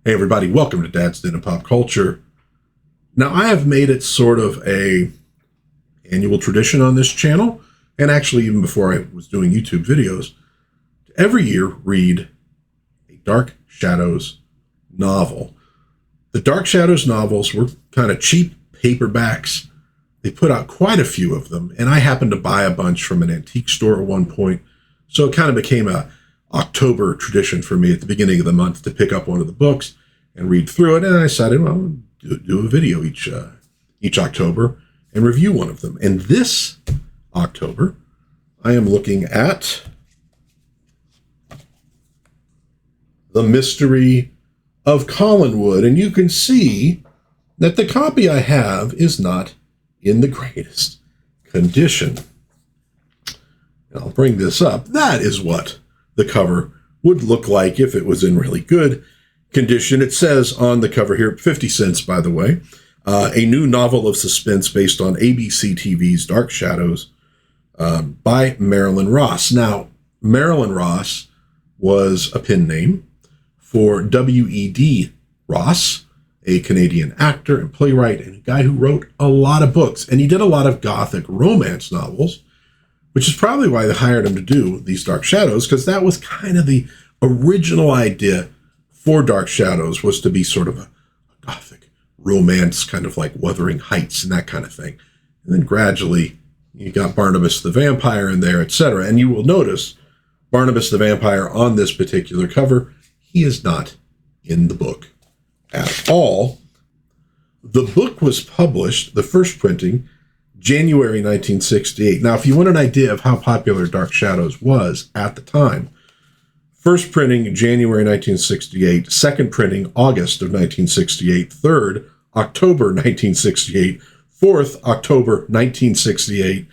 Hey everybody, welcome to Dad's Den of Pop Culture. Now I have made it sort of a annual tradition on this channel, and actually even before I was doing YouTube videos, to every year read a Dark Shadows novel. The Dark Shadows novels were kind of cheap paperbacks. They put out quite a few of them, and I happened to buy a bunch from an antique store at one point, so it kind of became a October tradition for me at the beginning of the month to pick up one of the books and read through it. And I decided, well, do a video each October and review one of them. And this October, I am looking at The Mystery of Collinwood. And you can see that the copy I have is not in the greatest condition. And I'll bring this up. That is what the cover would look like if it was in really good condition. It says on the cover here, 50 cents, by the way, a new novel of suspense based on ABC TV's Dark Shadows by Marilyn Ross. Now, Marilyn Ross was a pen name for W.E.D. Ross, a Canadian actor and playwright and a guy who wrote a lot of books. And he did a lot of Gothic romance novels, which is probably why they hired him to do these Dark Shadows, because that was kind of the original idea for Dark Shadows, was to be sort of a Gothic romance, kind of like Wuthering Heights and that kind of thing. And then gradually you got Barnabas the Vampire in there, etc. And you will notice Barnabas the Vampire on this particular cover, he is not in the book at all. The book was published, the first printing, January 1968. Now, if you want an idea of how popular Dark Shadows was at the time, first printing, January 1968, second printing, August of 1968, third, October 1968, fourth, October 1968,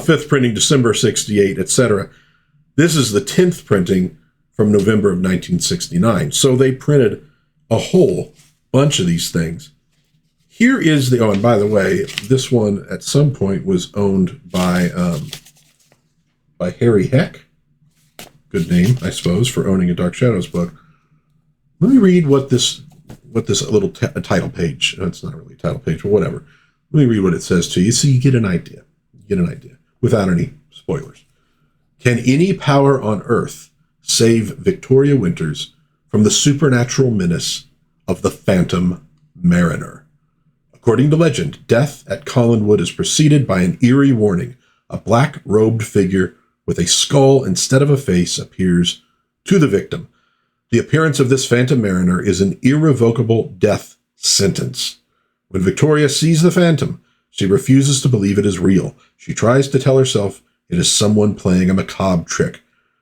fifth printing, December 68, etc. This is the 10th printing from November of 1969. So they printed a whole bunch of these things. Here is the, oh, and by the way, this one at some point was owned by Harry Heck. Good name, I suppose, for owning a Dark Shadows book. Let me read what this little title page, it's not really a title page, but whatever. Let me read what it says to you so you get an idea. Without any spoilers. Can any power on earth save Victoria Winters from the supernatural menace of the Phantom Mariner? According to legend, death at Collinwood is preceded by an eerie warning. A black-robed figure with a skull instead of a face appears to the victim. The appearance of this Phantom Mariner is an irrevocable death sentence. When Victoria sees the Phantom, she refuses to believe it is real. She tries to tell herself it is someone playing a macabre trick.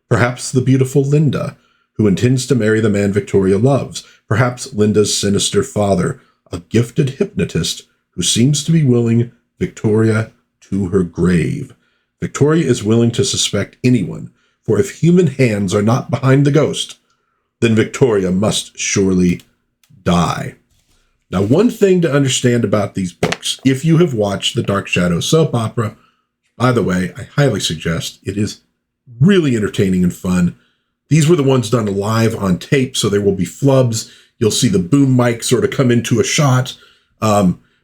Perhaps the beautiful Linda, who intends to marry the man Victoria loves. Perhaps Linda's sinister father, a gifted hypnotist who seems to be willing Victoria to her grave. Victoria is willing to suspect anyone, for if human hands are not behind the ghost, then Victoria must surely die. Now, one thing to understand about these books, if you have watched the Dark Shadows soap opera, by the way, I highly suggest, it is really entertaining and fun. These were the ones done live on tape, so there will be flubs. You'll see the boom mic sort of come into a shot.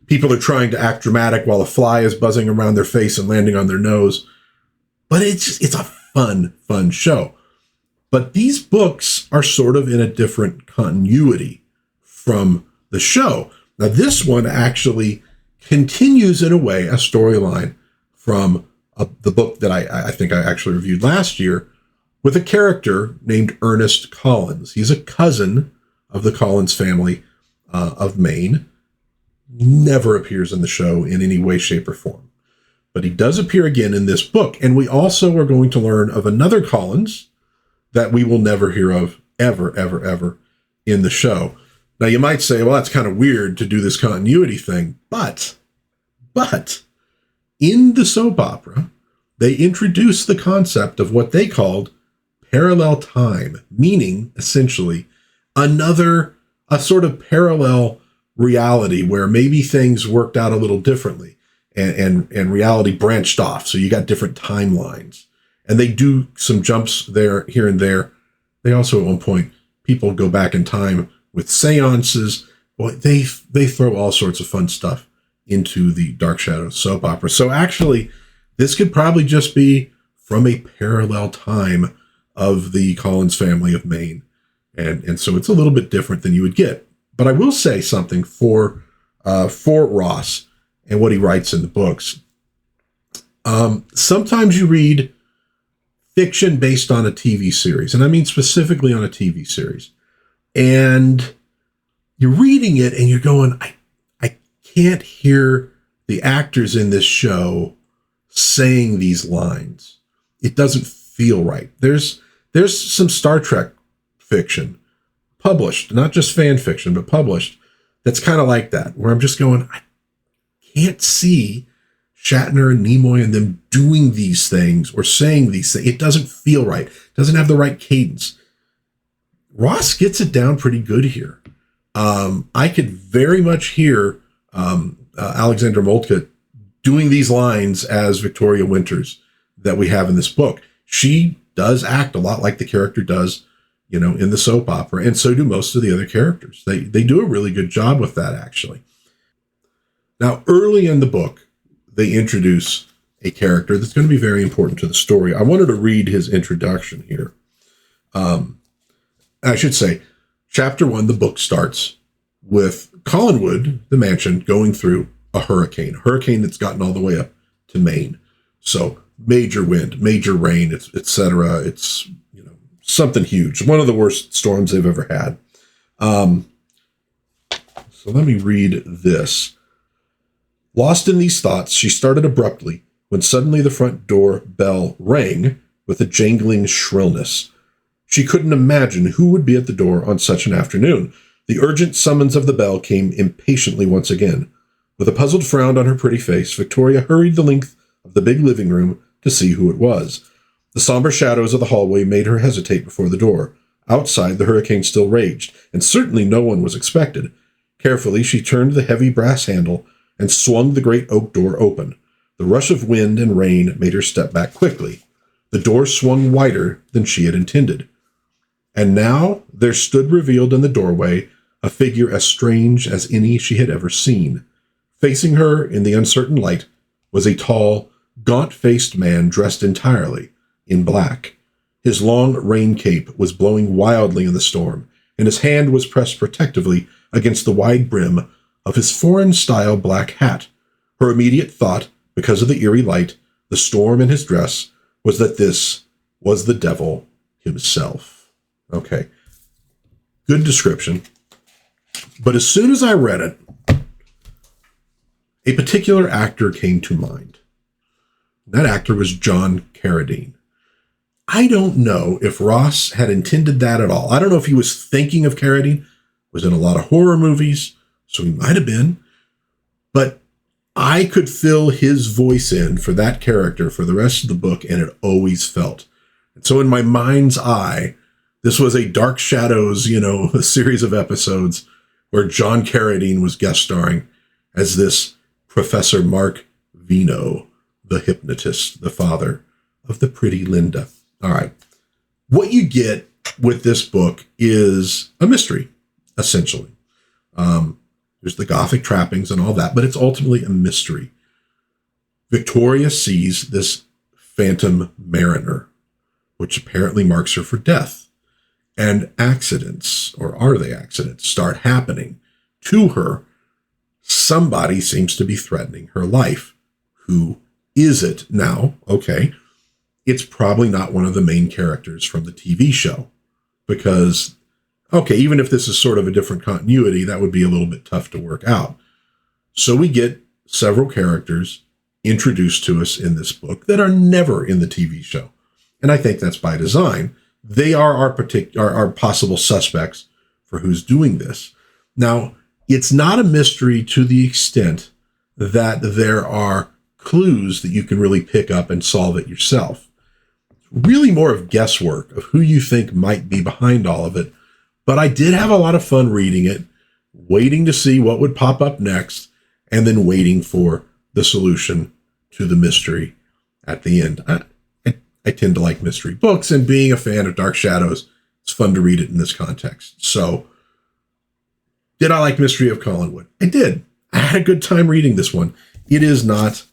People are trying to act dramatic while a fly is buzzing around their face and landing on their nose. But it's a fun show. But these books are sort of in a different continuity from the show. Now, this one actually continues in a way a storyline from the book that I think I actually reviewed last year, with a character named Ernest Collins. He's a cousin of the Collins family of Maine. Never appears in the show in any way, shape, or form. But he does appear again in this book. And we also are going to learn of another Collins that we will never hear of ever in the show. Now, you might say, well, that's kind of weird to do this continuity thing. But in the soap opera, they introduced the concept of what they called parallel time, meaning essentially a sort of parallel reality where maybe things worked out a little differently and reality branched off. So you got different timelines, and they do some jumps there, here and there. They also at one point, people go back in time with seances. Boy, they throw all sorts of fun stuff into the Dark Shadows soap opera. So actually, this could probably just be from a parallel time of the Collins family of Maine. And so it's a little bit different than you would get. But I will say something for Ross and what he writes in the books. Sometimes you read fiction based on a TV series, and I mean specifically on a TV series. And you're reading it and you're going, I can't hear the actors in this show saying these lines. It doesn't feel right. There's some Star Trek fiction published, not just fan fiction, but published, that's kind of like that, where I'm just going, I can't see Shatner and Nimoy and them doing these things or saying these things. It doesn't feel right. It doesn't have the right cadence. Ross gets it down pretty good here. I could very much hear Alexandra Moltke doing these lines as Victoria Winters that we have in this book. She does act a lot like the character does, in the soap opera, and so do most of the other characters. They do a really good job with that, actually. Now, early in the book, they introduce a character that's going to be very important to the story. I wanted to read his introduction here. I should say, chapter 1, the book starts with Collinwood, the mansion, going through a hurricane that's gotten all the way up to Maine. So major wind, major rain, etc. It's something huge. One of the worst storms they've ever had. So let me read this. Lost in these thoughts, she started abruptly when suddenly the front door bell rang with a jangling shrillness. She couldn't imagine who would be at the door on such an afternoon. The urgent summons of the bell came impatiently once again. With a puzzled frown on her pretty face, Victoria hurried the length of the big living room to see who it was. The somber shadows of the hallway made her hesitate before the door. Outside, the hurricane still raged, and certainly no one was expected. Carefully, she turned the heavy brass handle and swung the great oak door open. The rush of wind and rain made her step back quickly. The door swung wider than she had intended. And now there stood revealed in the doorway a figure as strange as any she had ever seen. Facing her in the uncertain light was a tall, gaunt-faced man dressed entirely in black. His long rain cape was blowing wildly in the storm, and his hand was pressed protectively against the wide brim of his foreign-style black hat. Her immediate thought, because of the eerie light, the storm, and his dress, was that this was the devil himself. Okay. Good description. But as soon as I read it, a particular actor came to mind. That actor was John Carradine. I don't know if Ross had intended that at all. I don't know if he was thinking of Carradine. Was in a lot of horror movies, so he might have been. But I could fill his voice in for that character for the rest of the book, and it always felt. And so in my mind's eye, this was a Dark Shadows, a series of episodes where John Carradine was guest starring as this Professor Mark Vino, the hypnotist, the father of the pretty Linda. All right. What you get with this book is a mystery, essentially. There's the Gothic trappings and all that, but it's ultimately a mystery. Victoria sees this phantom mariner, which apparently marks her for death. And accidents, or are they accidents, start happening to her. Somebody seems to be threatening her life. Who is it now? Okay. It's probably not one of the main characters from the TV show. Because, okay, even if this is sort of a different continuity, that would be a little bit tough to work out. So we get several characters introduced to us in this book that are never in the TV show. And I think that's by design. They are our possible suspects for who's doing this. Now, it's not a mystery to the extent that there are clues that you can really pick up and solve it yourself. Really more of guesswork of who you think might be behind all of it. But I did have a lot of fun reading it, waiting to see what would pop up next, and then waiting for the solution to the mystery at the end. I tend to like mystery books, and being a fan of Dark Shadows, it's fun to read it in this context. So Did I like Mystery of Collinwood? I did. I had a good time reading this one. It is not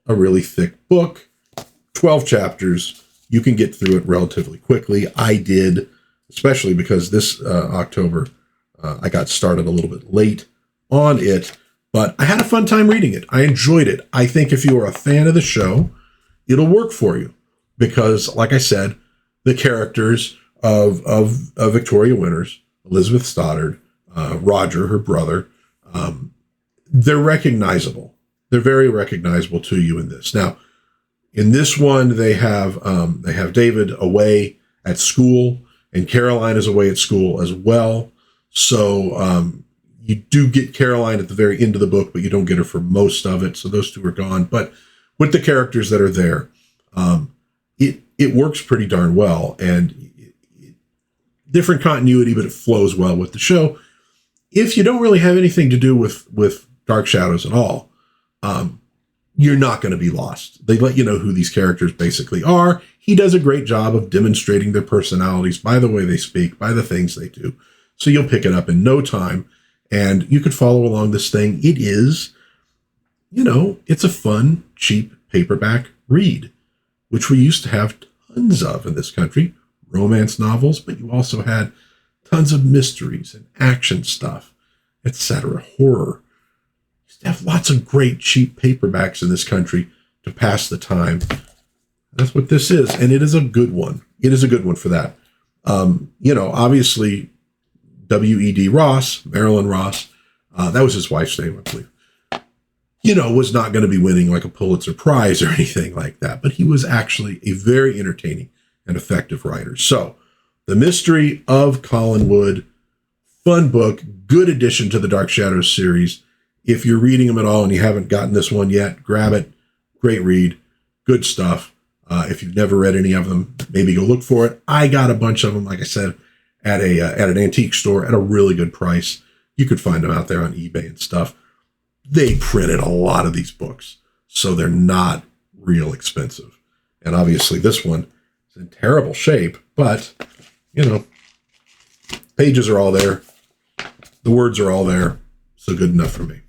a really thick book. 12 chapters. You can get through it relatively quickly. I did, especially because this October, I got started a little bit late on it, but I had a fun time reading it. I enjoyed it. I think if you are a fan of the show, it'll work for you because, like I said, the characters of Victoria Winters, Elizabeth Stoddard, Roger, her brother, they're recognizable. They're very recognizable to you in this. Now, in this one, they have David away at school, and Caroline is away at school as well. So you do get Caroline at the very end of the book, but you don't get her for most of it. So those two are gone. But with the characters that are there, it works pretty darn well, and different continuity, but it flows well with the show. If you don't really have anything to do with Dark Shadows at all, you're not going to be lost. They let you know who these characters basically are. He does a great job of demonstrating their personalities by the way they speak, by the things they do. So you'll pick it up in no time, and you could follow along this thing. It is, it's a fun, cheap paperback read, which we used to have tons of in this country. Romance novels, but you also had tons of mysteries and action stuff, etc. Horror. You used to have lots of great cheap paperbacks in this country to pass the time. That's what this is, and it is a good one. It is a good one for that. Obviously, W.E.D. Ross, Marilyn Ross, that was his wife's name, I believe, was not going to be winning like a Pulitzer Prize or anything like that, but he was actually a very entertaining and effective writer. So, The Mystery of Collinwood, fun book, good addition to the Dark Shadows series. If you're reading them at all and you haven't gotten this one yet, grab it. Great read, good stuff. If you've never read any of them, maybe go look for it. I got a bunch of them, like I said, at an antique store at a really good price. You could find them out there on eBay and stuff. They printed a lot of these books, so they're not real expensive. And obviously this one is in terrible shape, but, pages are all there. The words are all there, so good enough for me.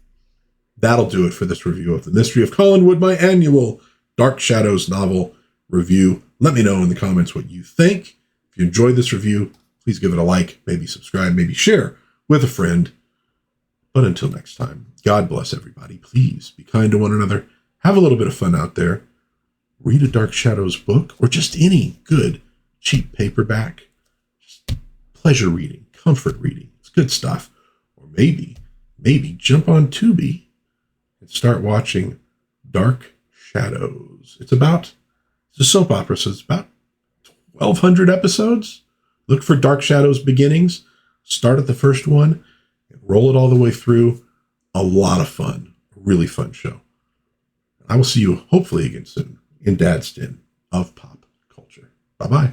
That'll do it for this review of The Mystery of Collinwood, my annual Dark Shadows novel review. Let me know in the comments what you think. If you enjoyed this review, please give it a like, maybe subscribe, maybe share with a friend. But until next time, God bless everybody. Please be kind to one another. Have a little bit of fun out there. Read a Dark Shadows book or just any good, cheap paperback. Just pleasure reading, comfort reading. It's good stuff. Or maybe jump on Tubi and start watching Dark Shadows. It's a soap opera, so it's about 1,200 episodes. Look for Dark Shadows Beginnings. Start at the first one and roll it all the way through. A lot of fun. A really fun show. I will see you hopefully again soon in Dad's Den of Pop Culture. Bye-bye.